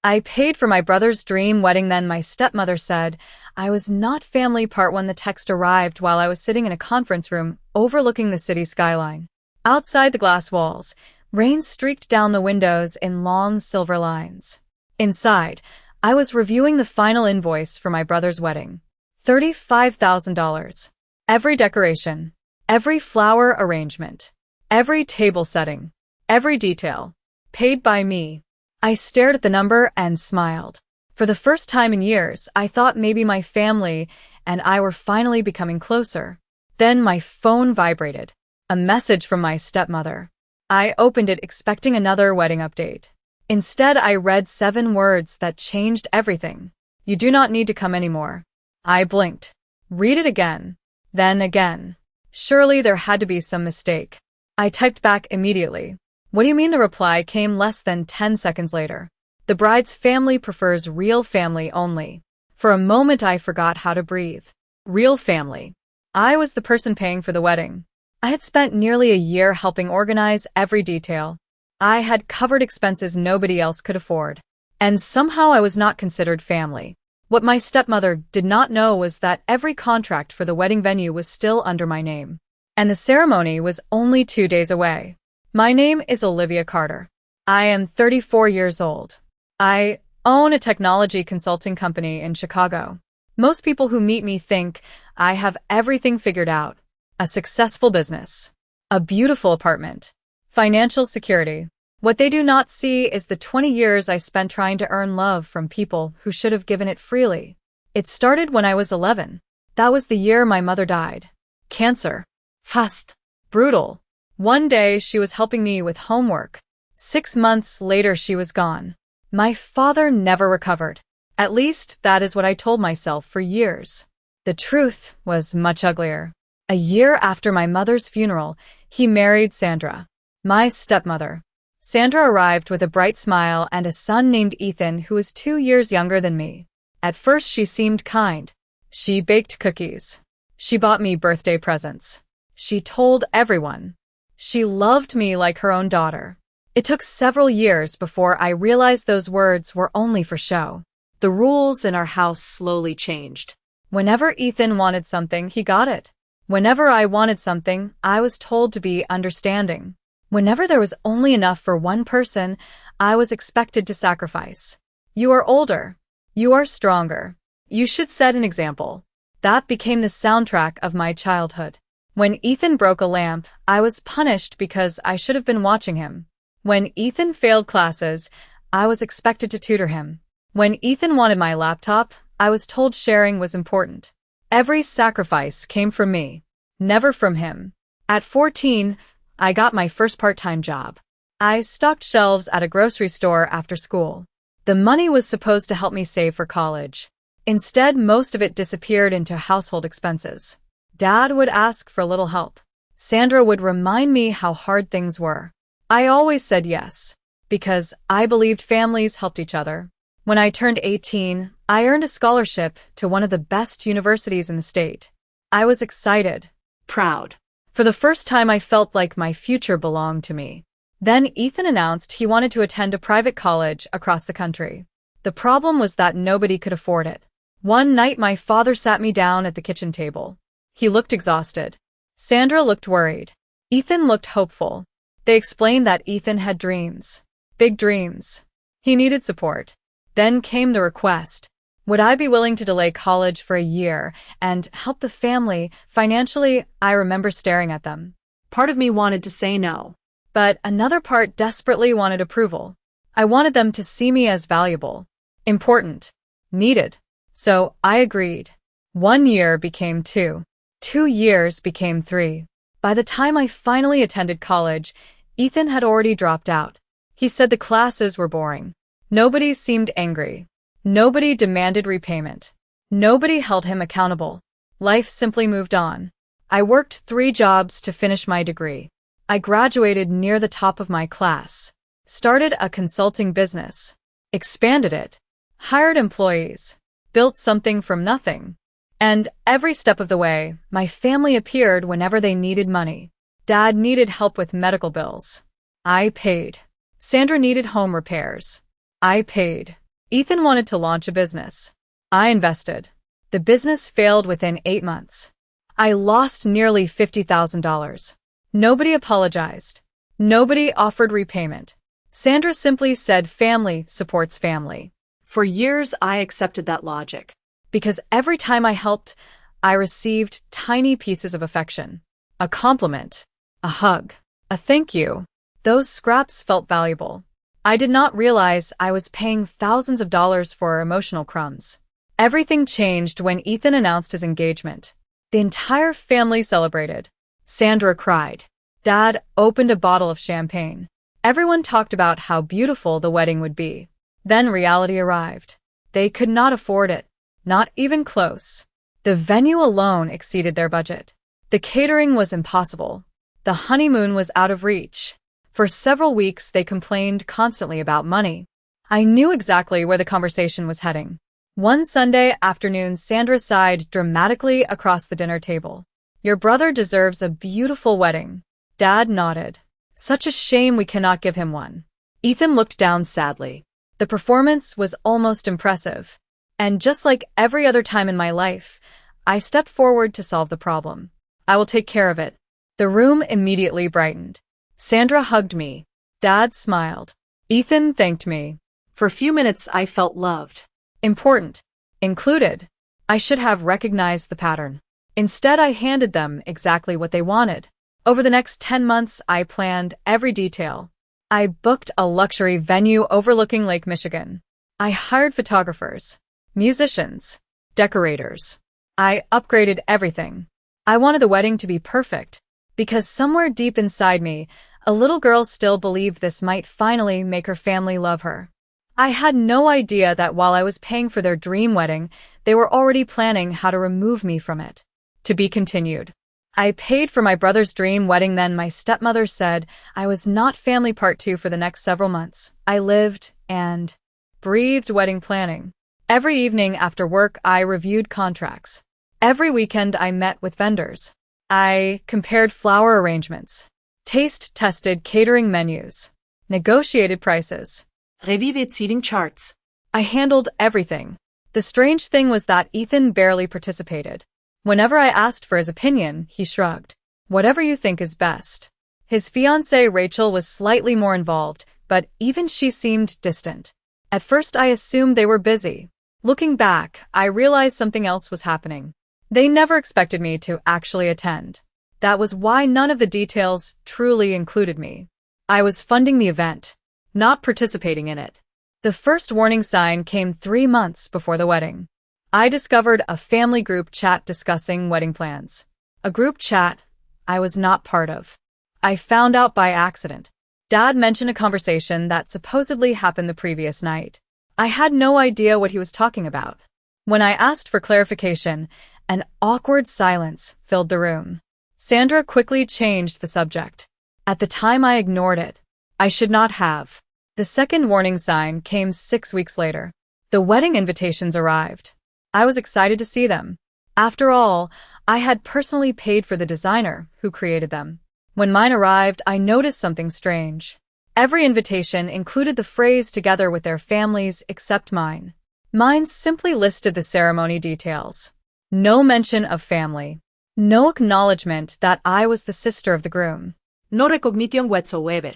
I paid for my brother's dream wedding. Then my stepmother said I was not family. Part 1. The text arrived while I was sitting in a conference room overlooking the city skyline. Outside the glass walls, rain streaked down the windows in long silver lines. Inside, I was reviewing the final invoice for my brother's wedding. $35,000. Every decoration, every flower arrangement, every table setting, every detail, paid by me. I stared at the number and smiled. For the first time in years, I thought maybe my family and I were finally becoming closer. Then my phone vibrated. A message from my stepmother. I opened it expecting another wedding update. Instead, I read 7 words that changed everything. You do not need to come anymore. I blinked. Read it again. Then again. Surely there had to be some mistake. I typed back immediately. What do you mean? The reply came less than 10 seconds later. The bride's family prefers real family only. For a moment I forgot how to breathe. Real family. I was the person paying for the wedding. I had spent nearly a year helping organize every detail. I had covered expenses nobody else could afford. And somehow I was not considered family. What my stepmother did not know was that every contract for the wedding venue was still under my name. And the ceremony was only 2 days away. My name is Olivia Carter. I am 34 years old. I own a technology consulting company in Chicago. Most people who meet me think I have everything figured out. A successful business. A beautiful apartment. Financial security. What they do not see is the 20 years I spent trying to earn love from people who should have given it freely. It started when I was 11. That was the year my mother died. Cancer. Fast. Brutal. One day she was helping me with homework. 6 months later she was gone. My father never recovered. At least that is what I told myself for years. The truth was much uglier. A year after my mother's funeral, he married Sandra, my stepmother. Sandra arrived with a bright smile and a son named Ethan who was 2 years younger than me. At first she seemed kind. She baked cookies. She bought me birthday presents. She told everyone. She loved me like her own daughter. It took several years before I realized those words were only for show. The rules in our house slowly changed. Whenever Ethan wanted something, he got it. Whenever I wanted something, I was told to be understanding. Whenever there was only enough for one person, I was expected to sacrifice. You are older. You are stronger. You should set an example. That became the soundtrack of my childhood. When Ethan broke a lamp, I was punished because I should have been watching him. When Ethan failed classes, I was expected to tutor him. When Ethan wanted my laptop, I was told sharing was important. Every sacrifice came from me, never from him. At 14, I got my first part-time job. I stocked shelves at a grocery store after school. The money was supposed to help me save for college. Instead, most of it disappeared into household expenses. Dad would ask for a little help. Sandra would remind me how hard things were. I always said yes, because I believed families helped each other. When I turned 18, I earned a scholarship to one of the best universities in the state. I was excited, proud. For the first time, I felt like my future belonged to me. Then Ethan announced he wanted to attend a private college across the country. The problem was that nobody could afford it. One night, my father sat me down at the kitchen table. He looked exhausted. Sandra looked worried. Ethan looked hopeful. They explained that Ethan had dreams. Big dreams. He needed support. Then came the request. Would I be willing to delay college for a year and help the family financially? I remember staring at them. Part of me wanted to say no, but another part desperately wanted approval. I wanted them to see me as valuable, important, needed. So I agreed. 1 year became 2. 2 years became 3. By the time I finally attended college, Ethan had already dropped out. He said the classes were boring. Nobody seemed angry. Nobody demanded repayment. Nobody held him accountable. Life simply moved on. I worked 3 jobs to finish my degree. I graduated near the top of my class. Started a consulting business. Expanded it. Hired employees. Built something from nothing. And every step of the way, my family appeared whenever they needed money. Dad needed help with medical bills. I paid. Sandra needed home repairs. I paid. Ethan wanted to launch a business. I invested. The business failed within 8 months. I lost nearly $50,000. Nobody apologized. Nobody offered repayment. Sandra simply said family supports family. For years, I accepted that logic. Because every time I helped, I received tiny pieces of affection. A compliment, a hug, a thank you. Those scraps felt valuable. I did not realize I was paying thousands of dollars for emotional crumbs. Everything changed when Ethan announced his engagement. The entire family celebrated. Sandra cried. Dad opened a bottle of champagne. Everyone talked about how beautiful the wedding would be. Then reality arrived. They could not afford it. Not even close. The venue alone exceeded their budget. The catering was impossible. The honeymoon was out of reach. For several weeks, they complained constantly about money. I knew exactly where the conversation was heading. One Sunday afternoon, Sandra sighed dramatically across the dinner table. Your brother deserves a beautiful wedding. Dad nodded. Such a shame we cannot give him one. Ethan looked down sadly. The performance was almost impressive. And just like every other time in my life, I stepped forward to solve the problem. I will take care of it. The room immediately brightened. Sandra hugged me. Dad smiled. Ethan thanked me. For a few minutes, I felt loved. Important. Included. I should have recognized the pattern. Instead, I handed them exactly what they wanted. Over the next 10 months, I planned every detail. I booked a luxury venue overlooking Lake Michigan. I hired photographers, musicians, decorators. I upgraded everything. I wanted the wedding to be perfect, because somewhere deep inside me, a little girl still believed this might finally make her family love her. I had no idea that while I was paying for their dream wedding, they were already planning how to remove me from it. To be continued. I paid for my brother's dream wedding, then my stepmother said I was not family part 2 for the next several months. I lived and breathed wedding planning. Every evening after work, I reviewed contracts. Every weekend, I met with vendors. I compared flower arrangements, taste-tested catering menus, negotiated prices. Reviewed seating charts. I handled everything. The strange thing was that Ethan barely participated. Whenever I asked for his opinion, he shrugged. Whatever you think is best. His fiancée Rachel was slightly more involved, but even she seemed distant. At first I assumed they were busy. Looking back, I realized something else was happening. They never expected me to actually attend. That was why none of the details truly included me. I was funding the event, not participating in it. The first warning sign came 3 months before the wedding. I discovered a family group chat discussing wedding plans. A group chat I was not part of. I found out by accident. Dad mentioned a conversation that supposedly happened the previous night. I had no idea what he was talking about. When I asked for clarification, an awkward silence filled the room. Sandra quickly changed the subject. At the time, I ignored it. I should not have. The second warning sign came 6 weeks later. The wedding invitations arrived. I was excited to see them. After all, I had personally paid for the designer who created them. When mine arrived, I noticed something strange. Every invitation included the phrase together with their families except mine. Mine simply listed the ceremony details. No mention of family. No acknowledgement that I was the sister of the groom. No recognition whatsoever.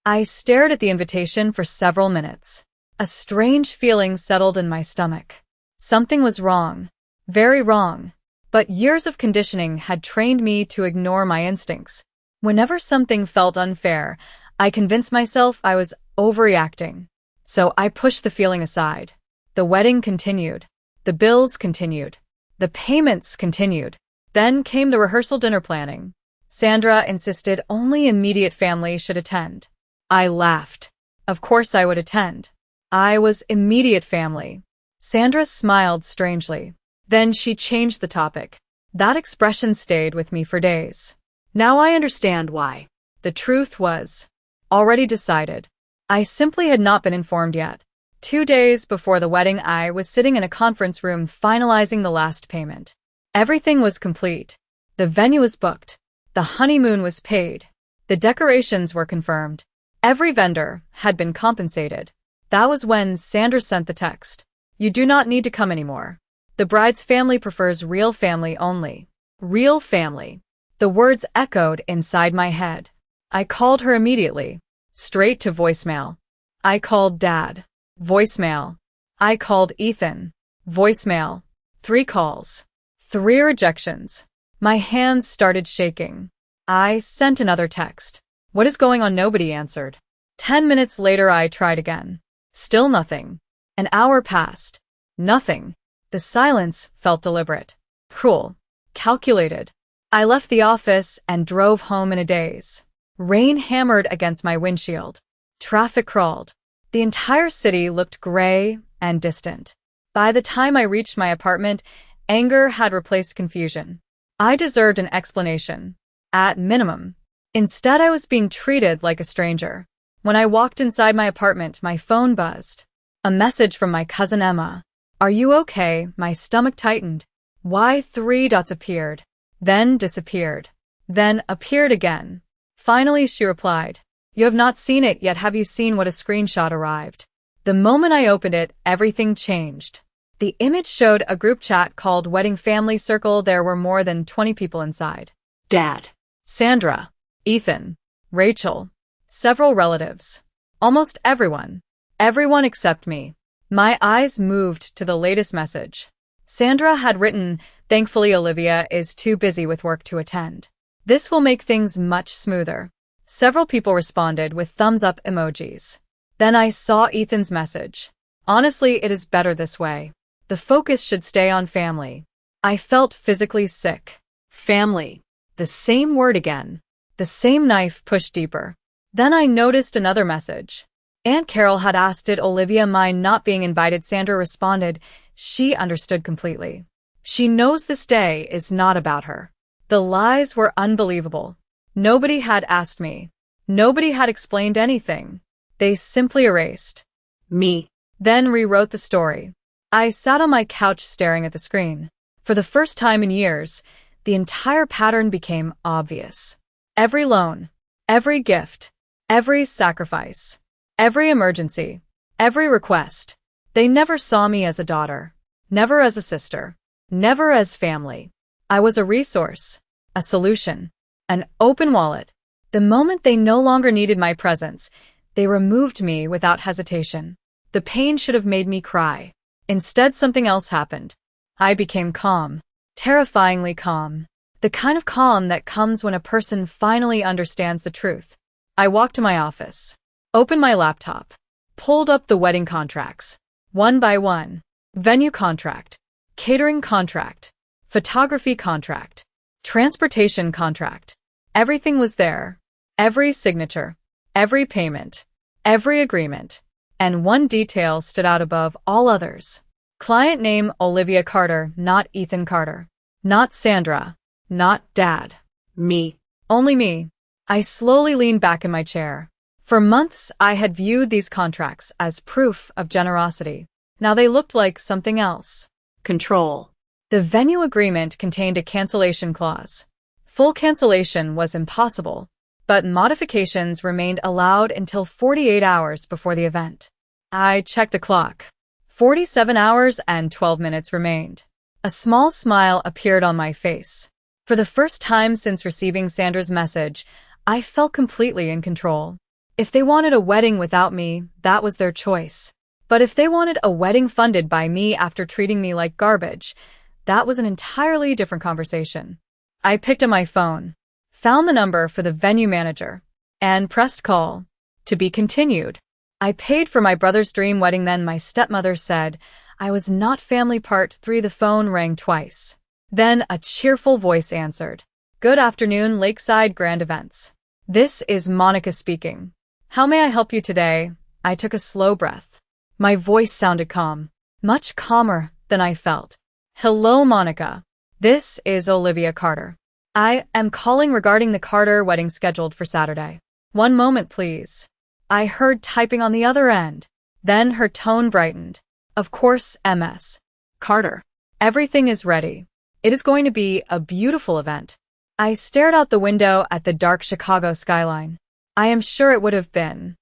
I stared at the invitation for several minutes. A strange feeling settled in my stomach. Something was wrong. Very wrong. But years of conditioning had trained me to ignore my instincts. Whenever something felt unfair, I convinced myself I was overreacting. So I pushed the feeling aside. The wedding continued. The bills continued. The payments continued. Then came the rehearsal dinner planning. Sandra insisted only immediate family should attend. I laughed. Of course I would attend. I was immediate family. Sandra smiled strangely. Then she changed the topic. That expression stayed with me for days. Now I understand why. The truth was already decided. I simply had not been informed yet. 2 days before the wedding, I was sitting in a conference room finalizing the last payment. Everything was complete. The venue was booked. The honeymoon was paid. The decorations were confirmed. Every vendor had been compensated. That was when Sandra sent the text. You do not need to come anymore. The bride's family prefers real family only. Real family. The words echoed inside my head. I called her immediately. Straight to voicemail. I called Dad. Voicemail. I called Ethan. Voicemail. 3 calls. 3 rejections. My hands started shaking. I sent another text. What is going on? Nobody answered. 10 minutes later I tried again. Still nothing. An hour passed. Nothing. The silence felt deliberate, cruel, calculated. I left the office and drove home in a daze. Rain hammered against my windshield. Traffic crawled. The entire city looked gray and distant. By the time I reached my apartment, anger had replaced confusion. I deserved an explanation. At minimum. Instead, I was being treated like a stranger. When I walked inside my apartment, my phone buzzed. A message from my cousin Emma. Are you okay? My stomach tightened. Why 3 dots appeared, then disappeared, then appeared again. Finally, she replied. You have not seen it yet. Have you seen what a screenshot arrived? The moment I opened it, everything changed. The image showed a group chat called Wedding Family Circle. There were more than 20 people inside. Dad. Sandra, Ethan, Rachel, several relatives. Almost everyone. Everyone except me. My eyes moved to the latest message. Sandra had written, thankfully Olivia is too busy with work to attend. This will make things much smoother. Several people responded with thumbs up emojis. Then I saw Ethan's message. Honestly, it is better this way. The focus should stay on family. I felt physically sick. Family. The same word again. The same knife pushed deeper. Then I noticed another message. Aunt Carol had asked, did Olivia mind not being invited? Sandra responded, she understood completely. She knows this day is not about her. The lies were unbelievable. Nobody had asked me. Nobody had explained anything. They simply erased me. Then rewrote the story. I sat on my couch staring at the screen. For the first time in years, the entire pattern became obvious. Every loan, every gift, every sacrifice, every emergency, every request. They never saw me as a daughter, never as a sister, never as family. I was a resource, a solution, an open wallet. The moment they no longer needed my presence, they removed me without hesitation. The pain should have made me cry. Instead, something else happened. I became calm, terrifyingly calm. The kind of calm that comes when a person finally understands the truth. I walked to my office, opened my laptop, pulled up the wedding contracts, one by one. Venue contract, catering contract, photography contract, transportation contract. Everything was there. Every signature, every payment, every agreement. And one detail stood out above all others. Client name Olivia Carter, not Ethan Carter. Not Sandra. Not Dad. Me. Only me. I slowly leaned back in my chair. For months, I had viewed these contracts as proof of generosity. Now they looked like something else. Control. The venue agreement contained a cancellation clause. Full cancellation was impossible, but modifications remained allowed until 48 hours before the event. I checked the clock. 47 hours and 12 minutes remained. A small smile appeared on my face. For the first time since receiving Sandra's message, I felt completely in control. If they wanted a wedding without me, that was their choice. But if they wanted a wedding funded by me after treating me like garbage, that was an entirely different conversation. I picked up my phone, found the number for the venue manager, and pressed call. To be continued. I paid for my brother's dream wedding. Then my stepmother said I was not family. Part 3. The phone rang twice. Then a cheerful voice answered. Good afternoon, Lakeside Grand Events. This is Monica speaking. How may I help you today? I took a slow breath. My voice sounded calm, much calmer than I felt. Hello, Monica. This is Olivia Carter. I am calling regarding the Carter wedding scheduled for Saturday. One moment, please. I heard typing on the other end. Then her tone brightened. Of course, Ms. Carter. Everything is ready. It is going to be a beautiful event. I stared out the window at the dark Chicago skyline. I am sure it would have been.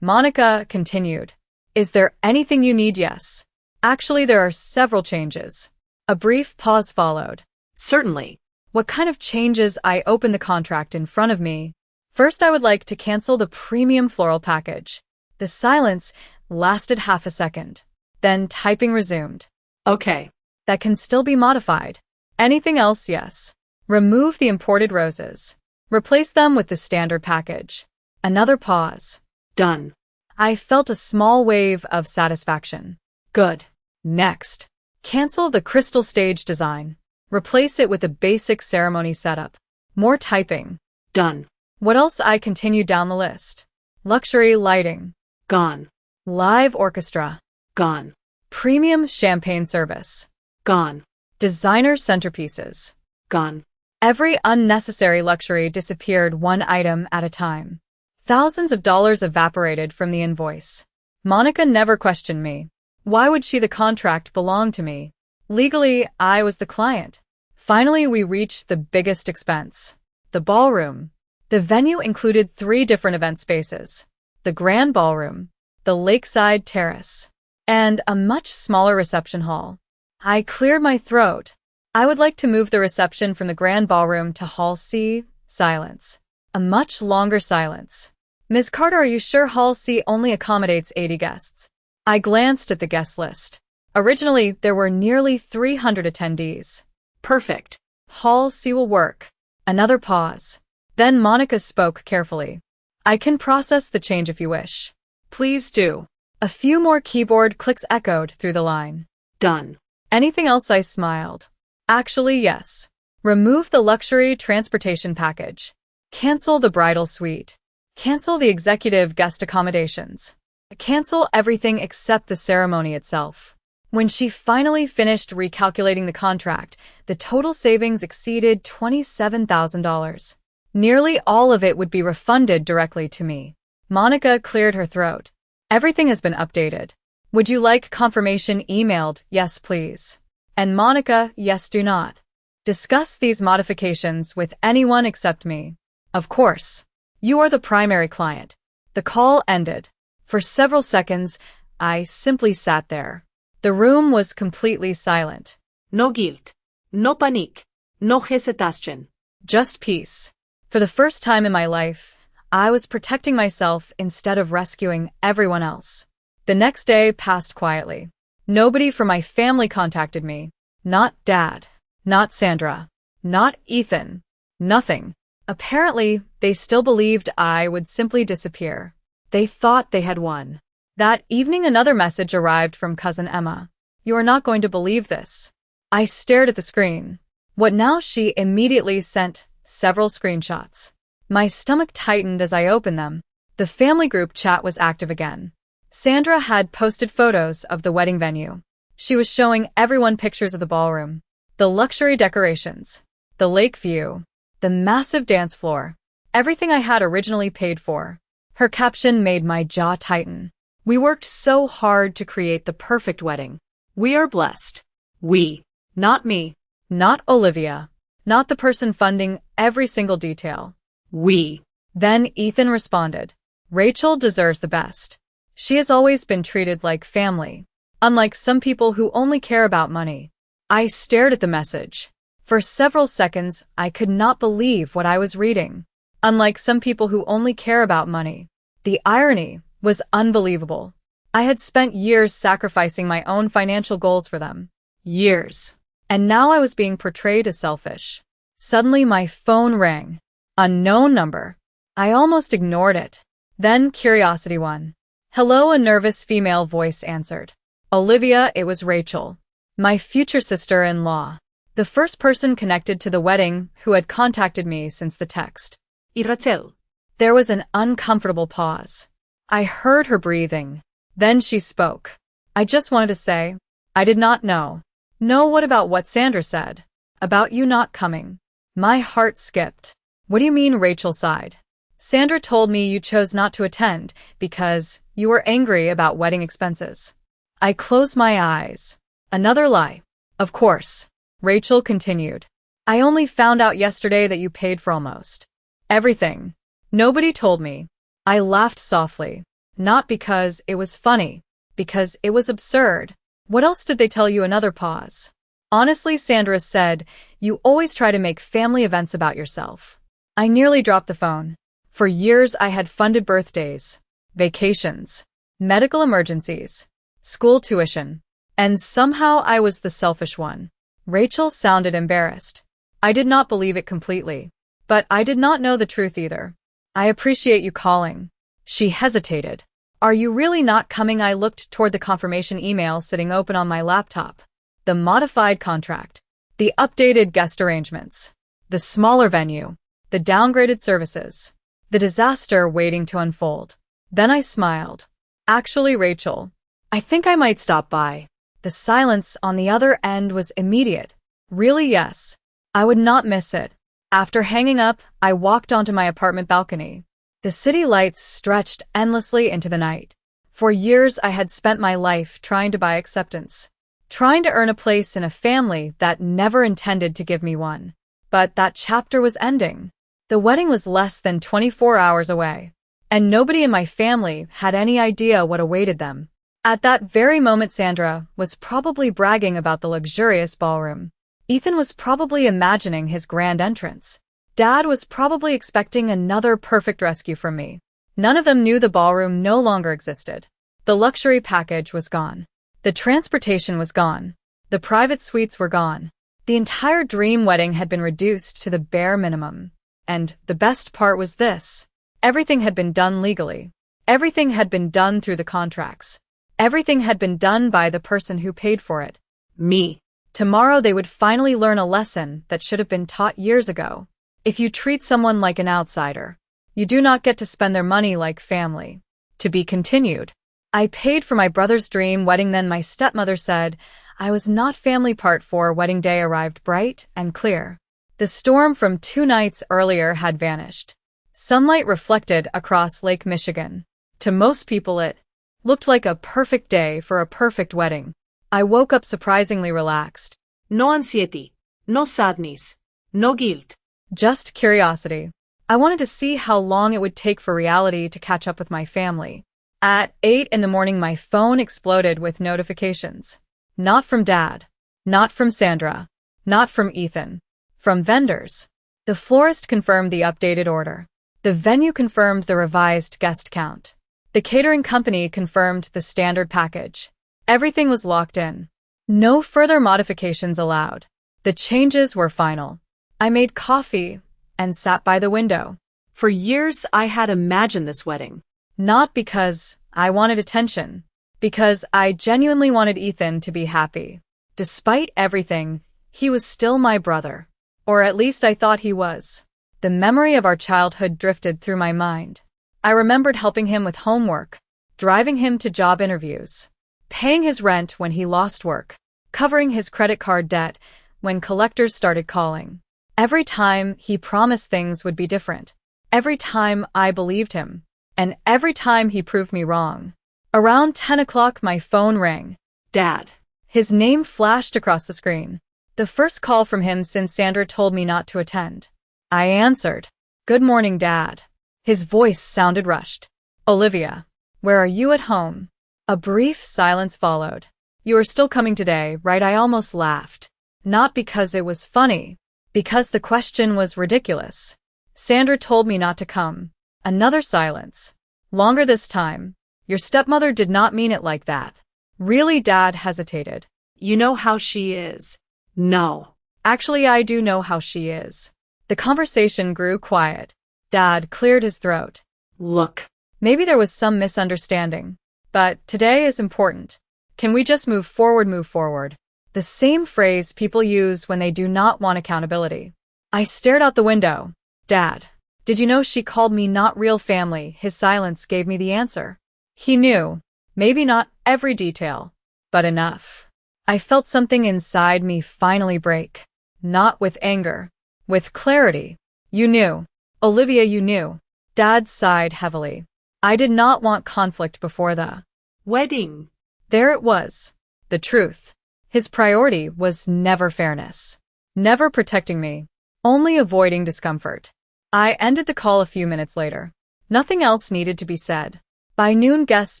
Monica continued. Is there anything you need? Yes. Actually, there are several changes. A brief pause followed. Certainly. What kind of changes? I opened the contract in front of me. First, I would like to cancel the premium floral package. The silence lasted half a second. Then typing resumed. Okay. That can still be modified. Anything else? Yes. Remove the imported roses. Replace them with the standard package. Another pause. Done. I felt a small wave of satisfaction. Good. Next. Cancel the crystal stage design. Replace it with a basic ceremony setup. More typing. Done. What else? I continued down the list. Luxury lighting. Gone. Live orchestra. Gone. Premium champagne service. Gone. Designer centerpieces. Gone. Every unnecessary luxury disappeared one item at a time. Thousands of dollars evaporated from the invoice. Monica never questioned me. Why would she? The contract belonged to me. Legally, I was the client. Finally, we reached the biggest expense. The ballroom. The venue included 3 different event spaces. The grand ballroom, the lakeside terrace, and a much smaller reception hall. I cleared my throat. I would like to move the reception from the grand ballroom to Hall C. Silence. A much longer silence. Ms. Carter, are you sure Hall C only accommodates 80 guests? I glanced at the guest list. Originally, there were nearly 300 attendees. Perfect. Hall C will work. Another pause. Then Monica spoke carefully. I can process the change if you wish. Please do. A few more keyboard clicks echoed through the line. Done. Anything else? I smiled. Actually, yes. Remove the luxury transportation package. Cancel the bridal suite. Cancel the executive guest accommodations. Cancel everything except the ceremony itself. When she finally finished recalculating the contract, the total savings exceeded $27,000. Nearly all of it would be refunded directly to me. Monica cleared her throat. Everything has been updated. Would you like confirmation emailed? Yes, please. And Monica, yes, do not discuss these modifications with anyone except me. Of course. You are the primary client. The call ended. For several seconds, I simply sat there. The room was completely silent. No guilt. No panic. No hesitation. Just peace. For the first time in my life, I was protecting myself instead of rescuing everyone else. The next day passed quietly. Nobody from my family contacted me. Not Dad. Not Sandra. Not Ethan. Nothing. Apparently, they still believed I would simply disappear. They thought they had won. That evening, another message arrived from Cousin Emma. You are not going to believe this. I stared at the screen. What now? She immediately sent several screenshots. My stomach tightened as I opened them. The family group chat was active again. Sandra had posted photos of the wedding venue. She was showing everyone pictures of the ballroom, the luxury decorations, the lake view, the massive dance floor, everything I had originally paid for. Her caption made my jaw tighten. We worked so hard to create the perfect wedding. We are blessed. We. Not me. Not Olivia. Not the person funding every single detail. We. Then Ethan responded. Rachel deserves the best. She has always been treated like family, unlike some people who only care about money. I stared at the message. For several seconds, I could not believe what I was reading. Unlike some people who only care about money. The irony was unbelievable. I had spent years sacrificing my own financial goals for them. Years. And now I was being portrayed as selfish. Suddenly my phone rang. Unknown number. I almost ignored it. Then curiosity won. Hello, a nervous female voice answered. Olivia, it was Rachel. My future sister-in-law. The first person connected to the wedding who had contacted me since the text. Y Rachel. There was an uncomfortable pause. I heard her breathing. Then she spoke. I just wanted to say, I did not know. No, what about what Sandra said? About you not coming. My heart skipped. What do you mean? Rachel sighed. Sandra told me you chose not to attend because you were angry about wedding expenses. I closed my eyes. Another lie. Of course. Rachel continued. I only found out yesterday that you paid for almost everything. Nobody told me. I laughed softly. Not because it was funny, because it was absurd. What else did they tell you? Another pause. Honestly, Sandra said, you always try to make family events about yourself. I nearly dropped the phone. For years I had funded birthdays, vacations, medical emergencies, school tuition, and somehow I was the selfish one. Rachel sounded embarrassed. I did not believe it completely, but I did not know the truth either. I appreciate you calling. She hesitated. Are you really not coming? I looked toward the confirmation email sitting open on my laptop. The modified contract, the updated guest arrangements, the smaller venue, the downgraded services, the disaster waiting to unfold. Then I smiled. Actually, Rachel, I think I might stop by. The silence on the other end was immediate. Really, yes. I would not miss it. After hanging up, I walked onto my apartment balcony. The city lights stretched endlessly into the night. For years, I had spent my life trying to buy acceptance, trying to earn a place in a family that never intended to give me one. But that chapter was ending. The wedding was less than 24 hours away, and nobody in my family had any idea what awaited them. At that very moment, Sandra was probably bragging about the luxurious ballroom. Ethan was probably imagining his grand entrance. Dad was probably expecting another perfect rescue from me. None of them knew the ballroom no longer existed. The luxury package was gone. The transportation was gone. The private suites were gone. The entire dream wedding had been reduced to the bare minimum. And the best part was this. Everything had been done legally. Everything had been done through the contracts. Everything had been done by the person who paid for it. Me. Tomorrow they would finally learn a lesson that should have been taught years ago. If you treat someone like an outsider, you do not get to spend their money like family. To be continued. I paid for my brother's dream wedding. Then my stepmother said I was not family. Part 4. Wedding day arrived bright and clear. The storm from 2 nights earlier had vanished. Sunlight reflected across Lake Michigan. To most people it looked like a perfect day for a perfect wedding. I woke up surprisingly relaxed. No anxiety, no sadness, no guilt. Just curiosity. I wanted to see how long it would take for reality to catch up with my family. At 8 in the morning, my phone exploded with notifications. Not from Dad. Not from Sandra. Not from Ethan. From vendors. The florist confirmed the updated order. The venue confirmed the revised guest count. The catering company confirmed the standard package. Everything was locked in. No further modifications allowed. The changes were final. I made coffee and sat by the window. For years, I had imagined this wedding. Not because I wanted attention, because I genuinely wanted Ethan to be happy. Despite everything, he was still my brother. Or at least I thought he was. The memory of our childhood drifted through my mind. I remembered helping him with homework, driving him to job interviews, paying his rent when he lost work, covering his credit card debt when collectors started calling. Every time he promised things would be different. Every time I believed him. And every time he proved me wrong. Around 10 o'clock my phone rang. Dad. His name flashed across the screen. The first call from him since Sandra told me not to attend. I answered. Good morning, Dad. His voice sounded rushed. Olivia. Where are you? At home? A brief silence followed. You are still coming today, right? I almost laughed. Not because it was funny. Because the question was ridiculous. Sandra told me not to come. Another silence. Longer this time. Your stepmother did not mean it like that. Really? Dad hesitated. You know how she is. No. Actually, I do know how she is. The conversation grew quiet. Dad cleared his throat. Look. Maybe there was some misunderstanding. But today is important. Can we just move forward? Move forward. The same phrase people use when they do not want accountability. I stared out the window. Dad, did you know she called me not real family? His silence gave me the answer. He knew. Maybe not every detail, but enough. I felt something inside me finally break. Not with anger. With clarity. You knew. Olivia, you knew. Dad sighed heavily. I did not want conflict before the wedding. There it was. The truth. His priority was never fairness. Never protecting me. Only avoiding discomfort. I ended the call a few minutes later. Nothing else needed to be said. By noon, guests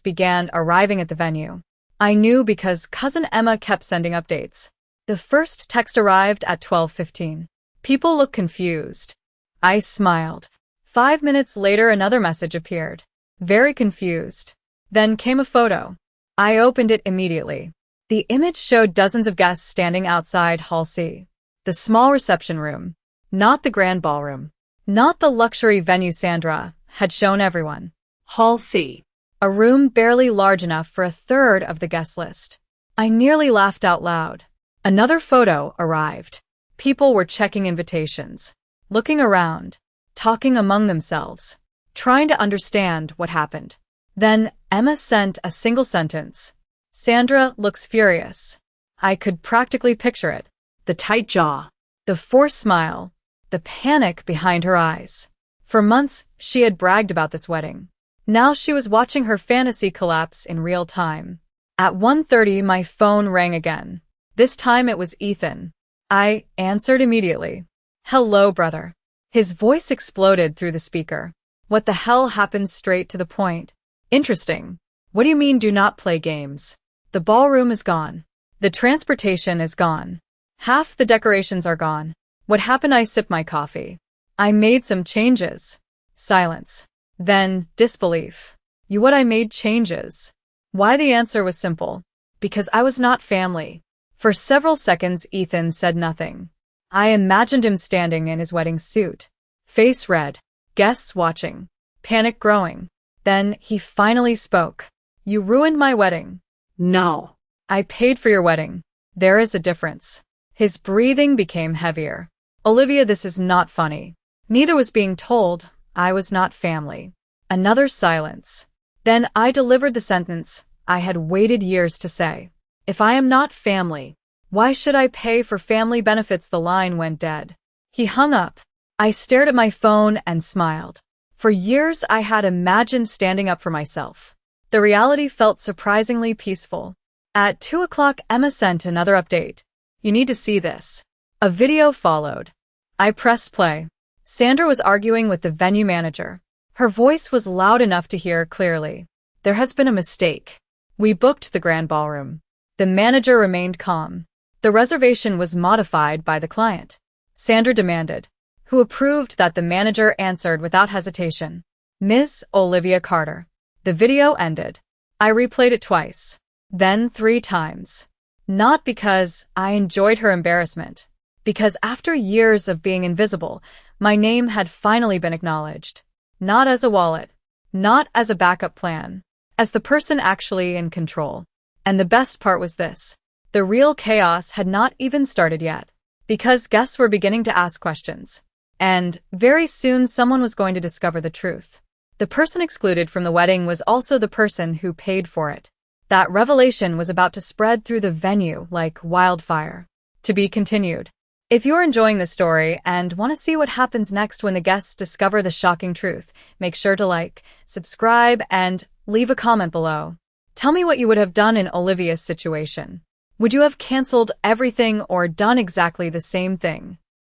began arriving at the venue. I knew because cousin Emma kept sending updates. The first text arrived at 12:15. People looked confused. I smiled. 5 minutes later, another message appeared. Very confused. Then came a photo. I opened it immediately. The image showed dozens of guests standing outside Hall C. The small reception room. Not the grand ballroom. Not the luxury venue Sandra had shown everyone. Hall C. A room barely large enough for a third of the guest list. I nearly laughed out loud. Another photo arrived. People were checking invitations, looking around, talking among themselves, trying to understand what happened. Then Emma sent a single sentence. Sandra looks furious. I could practically picture it. The tight jaw. The forced smile. The panic behind her eyes. For months, she had bragged about this wedding. Now she was watching her fantasy collapse in real time. At 1:30, my phone rang again. This time it was Ethan. I answered immediately. Hello, brother. His voice exploded through the speaker. What the hell happened? Straight to the point. Interesting. What do you mean do not play games? The ballroom is gone. The transportation is gone. Half the decorations are gone. What happened? I sipped my coffee. I made some changes. Silence. Then disbelief. What I made changes? Why? The answer was simple. Because I was not family. For several seconds, Ethan said nothing. I imagined him standing in his wedding suit. Face red. Guests watching. Panic growing. Then he finally spoke. You ruined my wedding. No. I paid for your wedding. There is a difference. His breathing became heavier. Olivia, this is not funny. Neither was being told I was not family. Another silence. Then I delivered the sentence I had waited years to say. If I am not family, why should I pay for family benefits? The line went dead. He hung up. I stared at my phone and smiled. For years I had imagined standing up for myself. The reality felt surprisingly peaceful. At 2 o'clock, Emma sent another update. You need to see this. A video followed. I pressed play. Sandra was arguing with the venue manager. Her voice was loud enough to hear clearly. There has been a mistake. We booked the grand ballroom. The manager remained calm. The reservation was modified by the client. Sandra demanded. Who approved that? The manager answered without hesitation. Ms. Olivia Carter. The video ended. I replayed it twice. Then 3 times. Not because I enjoyed her embarrassment. Because after years of being invisible, my name had finally been acknowledged. Not as a wallet. Not as a backup plan. As the person actually in control. And the best part was this. The real chaos had not even started yet. Because guests were beginning to ask questions. And very soon someone was going to discover the truth. The person excluded from the wedding was also the person who paid for it. That revelation was about to spread through the venue like wildfire. To be continued. If you're enjoying the story and want to see what happens next when the guests discover the shocking truth, make sure to like, subscribe, and leave a comment below. Tell me what you would have done in Olivia's situation. Would you have canceled everything or done exactly the same thing?